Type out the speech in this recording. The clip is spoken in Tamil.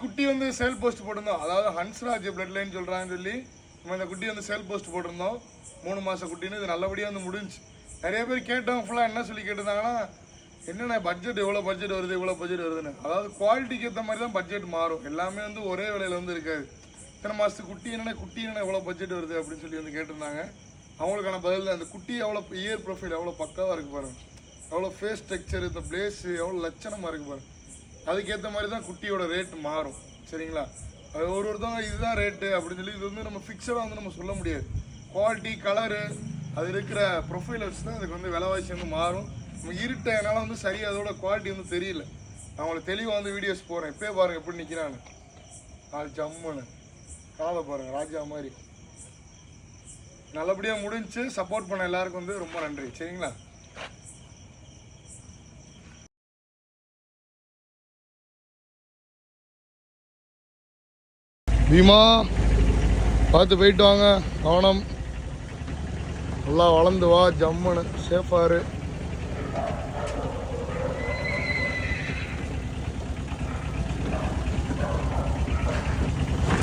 குட்டி வந்து சேல் போஸ்ட் போட்டிருந்தோம். அதாவது ஹன்ஸ்ராஜ் பிளட் லைன் சொல்றாங்கன்னு சொல்லி நம்ம இந்த குட்டி வந்து சேல் போஸ்ட் போட்டிருந்தோம். 3 மாச குட்டின்னு இது நல்லபடியாக வந்து முடிஞ்சு. நிறைய பேர் கேட்டவங்க ஃபுல்லாக என்ன சொல்லி கேட்டிருந்தாங்கன்னா, என்னென்ன பட்ஜெட் எவ்வளோ பட்ஜெட் வருது இவ்வளோ பட்ஜெட் வருதுன்னு. அதாவது குவாலிட்டிக்கு ஏற்ற மாதிரி தான் பட்ஜெட் மாறும். எல்லாமே வந்து ஒரே விலையில் வந்து இருக்காது. இத்தனை மாதத்துக்கு குட்டி என்னென்ன எவ்வளோ பட்ஜெட் வருது அப்படின்னு சொல்லி வந்து கேட்டிருந்தாங்க. அவங்களுக்கான பதில் அந்த குட்டி எவ்வளோ இயர் ப்ரொஃபைல் எவ்வளோ பக்காவாக இருக்கு பாருங்க, எவ்வளோ ஃபேஸ் ஸ்ட்ரக்சர், இந்த பிளேஸு எவ்வளோ லட்சணமாக இருக்கு பாருங்க. அதுக்கேற்ற மாதிரி தான் குட்டியோட ரேட் மாறும். சரிங்களா? அது ஒருத்தவங்க இதுதான் ரேட்டு அப்படின்னு சொல்லி இது வந்து நம்ம ஃபிக்ஸடாக வந்து நம்ம சொல்ல முடியாது. குவாலிட்டி, கலரு, அது இருக்கிற ப்ரொஃபைலை வச்சு தான் அதுக்கு வந்து விலைவாசி வந்து மாறும். நம்ம இருட்ட என்னால் வந்து சரியாக அதோட குவாலிட்டி வந்து தெரியல. நான் உங்களுக்கு தெளிவாக வந்து வீடியோஸ் போகிறேன். இப்போயே பாருங்கள் எப்படி நிற்கிறான்னு. அது ஜம்முன்னு காலை பாருங்கள், ராஜா மாதிரி. நல்லபடியாக முடிஞ்சு சப்போர்ட் பண்ண எல்லாருக்கும் வந்து ரொம்ப நன்றி. சரிங்களா? பீமா பார்த்து போயிட்டு வாங்க, கவனம். நல்லா வளர்ந்து வா, ஜம்முன்னு சேஃபாரு.